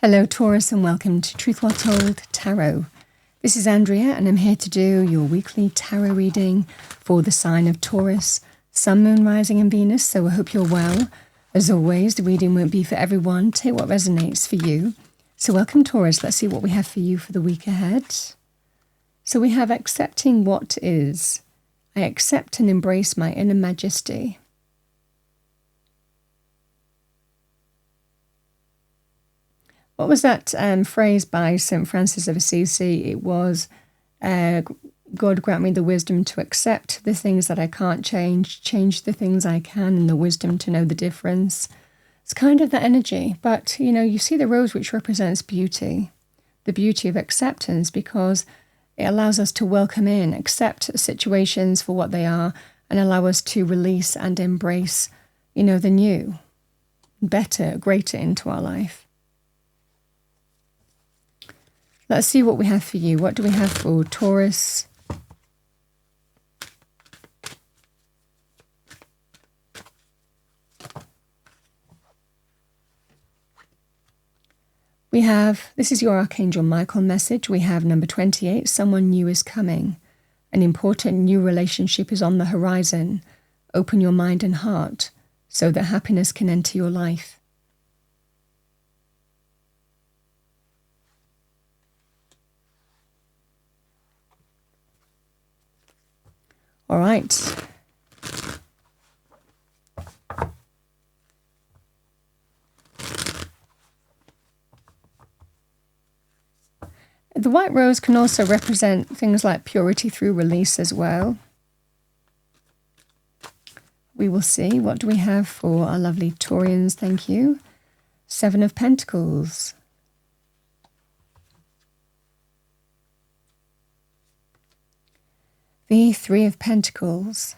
Hello Taurus and welcome to Truth While Told Tarot. This is Andrea and I'm here to do your weekly tarot reading for the sign of Taurus, Sun, Moon, Rising and Venus, so I hope you're well. As always, the reading won't be for everyone. Take what resonates for you. So welcome Taurus, let's see what we have for you for the week ahead. So we have accepting what is. I accept and embrace my inner majesty. What was that phrase by St. Francis of Assisi? It was, God grant me the wisdom to accept the things that I can't change the things I can, and the wisdom to know the difference. It's kind of that energy. But, you know, you see the rose, which represents beauty, the beauty of acceptance, because it allows us to welcome in, accept situations for what they are, and allow us to release and embrace, you know, the new, better, greater into our life. Let's see what we have for you. What do we have for Taurus? We have, this is your Archangel Michael message. We have number 28, someone new is coming. An important new relationship is on the horizon. Open your mind and heart so that happiness can enter your life. All right. The white rose can also represent things like purity through release as well. We will see. What do we have for our lovely Taurians? Thank you. Seven of Pentacles. The Three of Pentacles.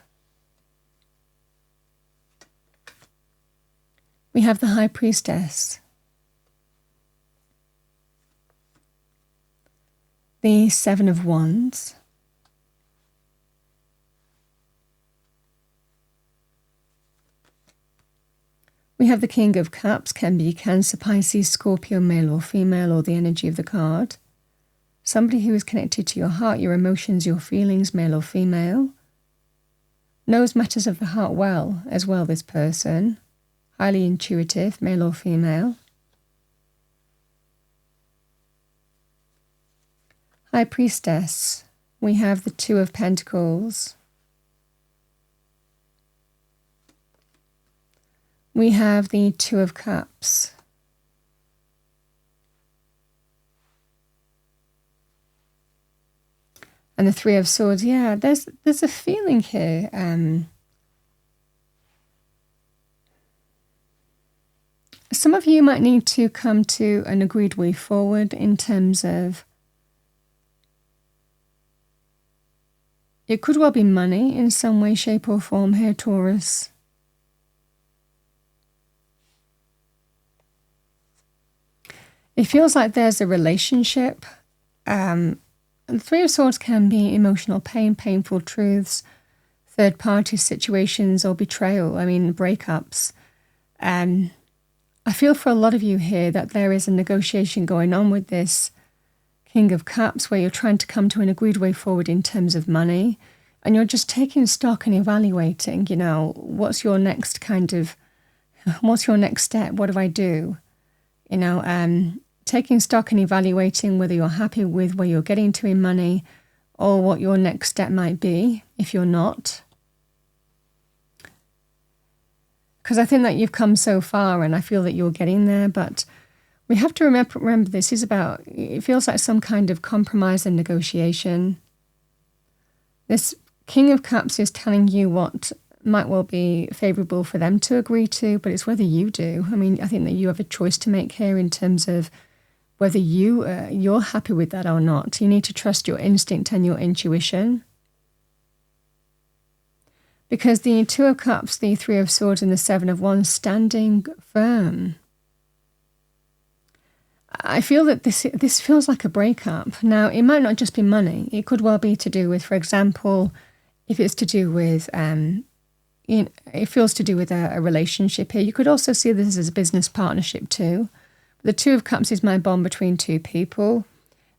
We have the High Priestess. The Seven of Wands. We have the King of Cups, can be Cancer, Pisces, Scorpio, male or female, or the energy of the card. Somebody who is connected to your heart, your emotions, your feelings, male or female. Knows matters of the heart well, as well, this person. Highly intuitive, male or female. High Priestess. We have the Two of Pentacles. We have the Two of Cups. And the Three of Swords. Yeah, there's a feeling here. Some of you might need to come to an agreed way forward in terms of, it could well be money in some way, shape or form here, Taurus. It feels like there's a relationship. The Three of Swords can be emotional pain, painful truths, third-party situations or betrayal, breakups. I feel for a lot of you here that there is a negotiation going on with this King of Cups where you're trying to come to an agreed way forward in terms of money, and you're just taking stock and evaluating, you know, what's your next step? What do I do? You know, taking stock and evaluating whether you're happy with where you're getting to in money or what your next step might be if you're not. Because I think that you've come so far and I feel that you're getting there, but we have to remember this is about, it feels like some kind of compromise and negotiation. This King of Cups is telling you what might well be favourable for them to agree to, but it's whether you do. I think that you have a choice to make here in terms of whether you're happy with that or not. You need to trust your instinct and your intuition. Because the Two of Cups, the Three of Swords and the Seven of Wands standing firm. I feel that this feels like a breakup. Now, it might not just be money. It could well be to do with, for example, if it's to do with, it feels to do with a relationship here. You could also see this as a business partnership too. The Two of Cups is my bond between two people.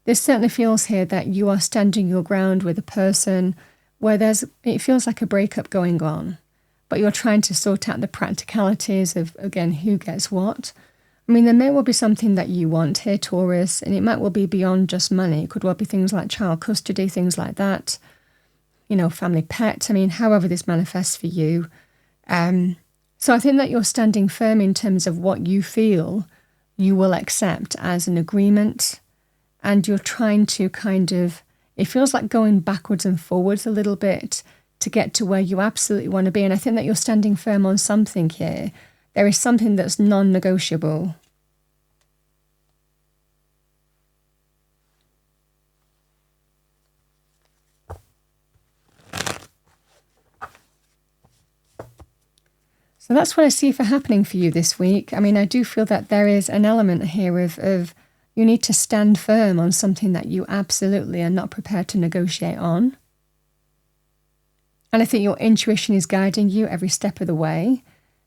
This certainly feels here that you are standing your ground with a person where it feels like a breakup going on, but you're trying to sort out the practicalities of, again, who gets what. I mean, there may well be something that you want here, Taurus, and it might well be beyond just money. It could well be things like child custody, things like that, family pet. I mean, however this manifests for you. So I think that you're standing firm in terms of what you feel you will accept as an agreement, and you're trying to it feels like going backwards and forwards a little bit to get to where you absolutely want to be. And I think that you're standing firm on something here. There is something that's non-negotiable. So that's what I see for happening for you this week. I mean, I do feel that there is an element here of you need to stand firm on something that you absolutely are not prepared to negotiate on. And I think your intuition is guiding you every step of the way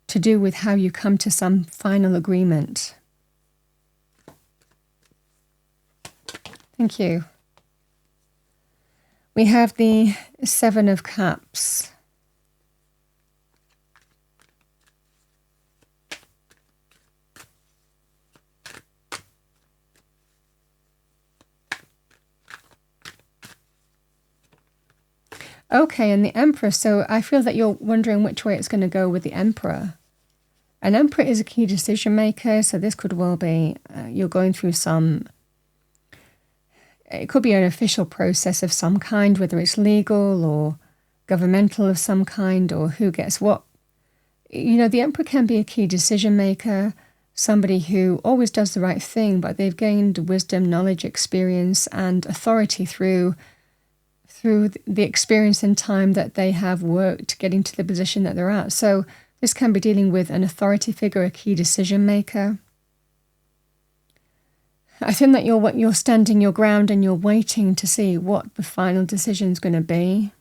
to do with how you come to some final agreement. Thank you. We have the Seven of Cups. Okay, and the Emperor. So I feel that you're wondering which way it's going to go with the Emperor. An Emperor is a key decision maker, so this could well be you're going through it could be an official process of some kind, whether it's legal or governmental of some kind, or who gets what. The Emperor can be a key decision maker, somebody who always does the right thing, but they've gained wisdom, knowledge, experience, and authority through the experience and time that they have worked getting to the position that they're at. So this can be dealing with an authority figure, a key decision maker. I think that you're standing your ground and you're waiting to see what the final decision is going to be.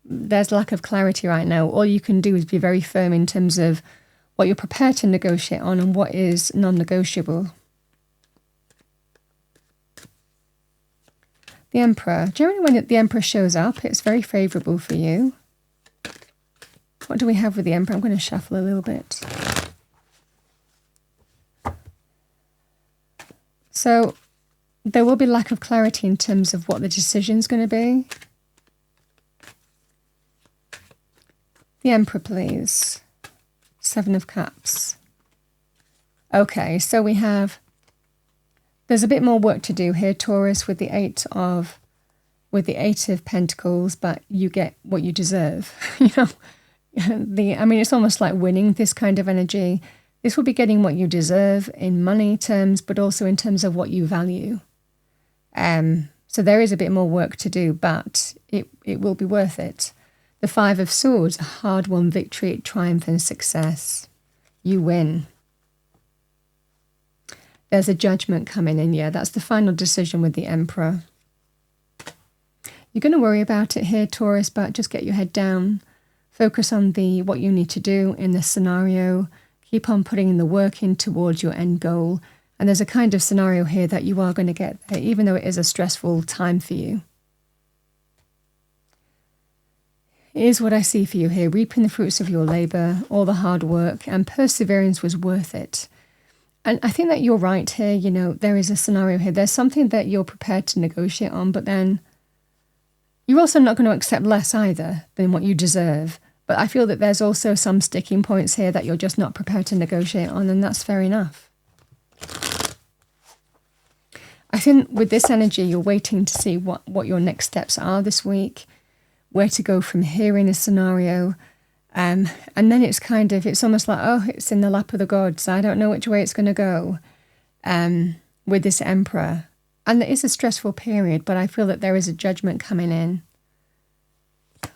There's lack of clarity right now. All you can do is be very firm in terms of what you're prepared to negotiate on and what is non-negotiable. The Emperor. Generally, when the Emperor shows up, it's very favourable for you. What do we have with the Emperor? I'm going to shuffle a little bit. So there will be lack of clarity in terms of what the decision's going to be. The Emperor, please. Seven of Cups. Okay, so there's a bit more work to do here, Taurus, with the Eight of Pentacles, but you get what you deserve. It's almost like winning this kind of energy. This will be getting what you deserve in money terms, but also in terms of what you value. So there is a bit more work to do, but it will be worth it. The Five of Swords, a hard-won victory, triumph and success. You win. There's a judgment coming in, yeah. That's the final decision with the Emperor. You're going to worry about it here, Taurus, but just get your head down. Focus on what you need to do in this scenario. Keep on putting in the work in towards your end goal. And there's a kind of scenario here that you are going to get there, even though it is a stressful time for you. It is what I see for you here, reaping the fruits of your labour, all the hard work, and perseverance was worth it. And I think that you're right here. There is a scenario here. There's something that you're prepared to negotiate on, but then you're also not going to accept less either than what you deserve. But I feel that there's also some sticking points here that you're just not prepared to negotiate on, and that's fair enough. I think with this energy, you're waiting to see what your next steps are this week, where to go from here in a scenario. And then it's almost like, it's in the lap of the gods. I don't know which way it's going to go with this Emperor. And it is a stressful period, but I feel that there is a judgment coming in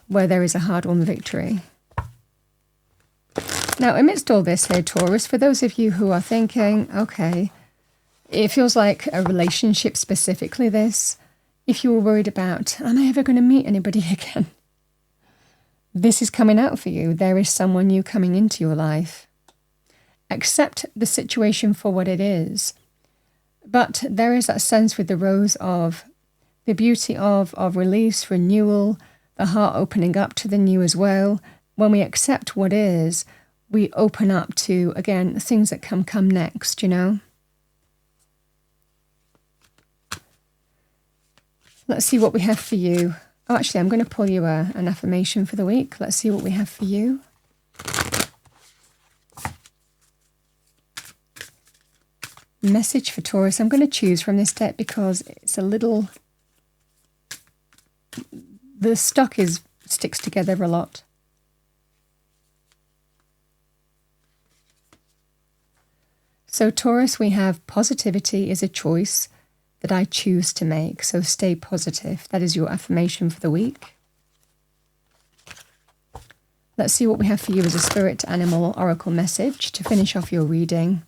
where there is a hard-won victory. Now, amidst all this here, Taurus, for those of you who are thinking, okay, it feels like a relationship specifically this, if you were worried about, am I ever going to meet anybody again? This is coming out for you. There is someone new coming into your life. accept the situation for what it is. But there is that sense with the rose of the beauty of release, renewal, the heart opening up to the new as well. When we accept what is, we open up to, again, things that can come next, you know? Let's see what we have for you. Oh, actually, I'm going to pull you an affirmation for the week. Let's see what we have for you. Message for Taurus. I'm going to choose from this deck because it's a little... The stock sticks together a lot. So Taurus, we have positivity is a choice that I choose to make. So stay positive. That is your affirmation for the week. Let's see what we have for you as a spirit animal oracle message to finish off your reading.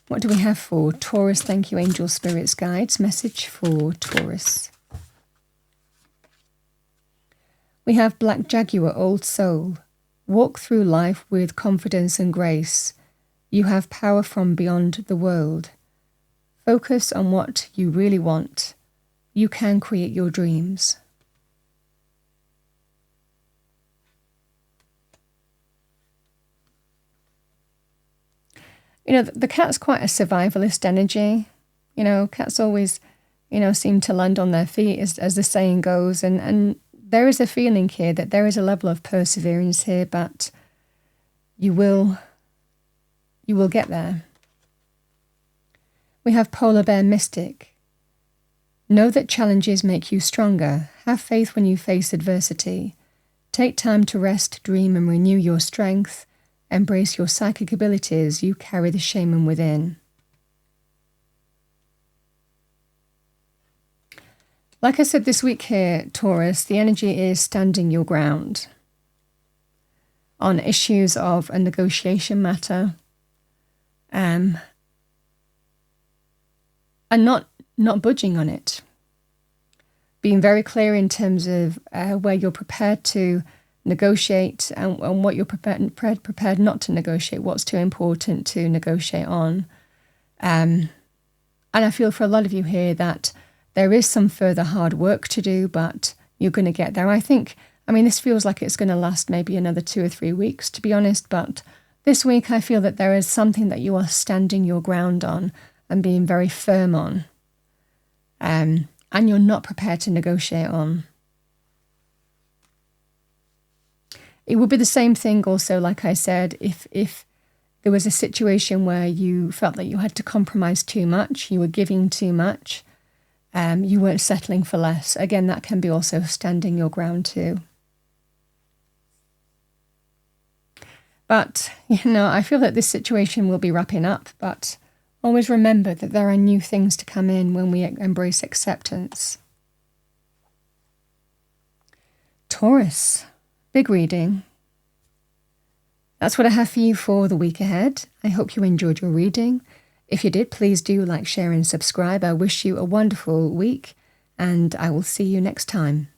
What do we have for Taurus? Thank you, angel spirits, guides. Message for Taurus. We have Black Jaguar, Old Soul. Walk through life with confidence and grace. You have power from beyond the world. Focus on what you really want. You can create your dreams. You know, the cat's quite a survivalist energy. You know, cats always, you know, seem to land on their feet, as the saying goes. And there is a feeling here that there is a level of perseverance here, but you will get there. We have Polar Bear Mystic. Know that challenges make you stronger. Have faith when you face adversity. Take time to rest, dream, and renew your strength. Embrace your psychic abilities. You carry the shaman within. Like I said this week here, Taurus, the energy is standing your ground on issues of a negotiation matter, and not budging on it. Being very clear in terms of where you're prepared to negotiate and what you're prepared not to negotiate, what's too important to negotiate on. And I feel for a lot of you here that there is some further hard work to do, but you're going to get there. I mean, this feels like it's going to last maybe another 2 or 3 weeks, to be honest, but this week I feel that there is something that you are standing your ground on and being very firm on, and you're not prepared to negotiate on. It would be the same thing also, like I said, if there was a situation where you felt that you had to compromise too much, you were giving too much, you weren't settling for less. Again, that can be also standing your ground too. But, you know, I feel that this situation will be wrapping up, but always remember that there are new things to come in when we embrace acceptance. Taurus, big reading. That's what I have for you for the week ahead. I hope you enjoyed your reading. If you did, please do like, share and subscribe. I wish you a wonderful week and I will see you next time.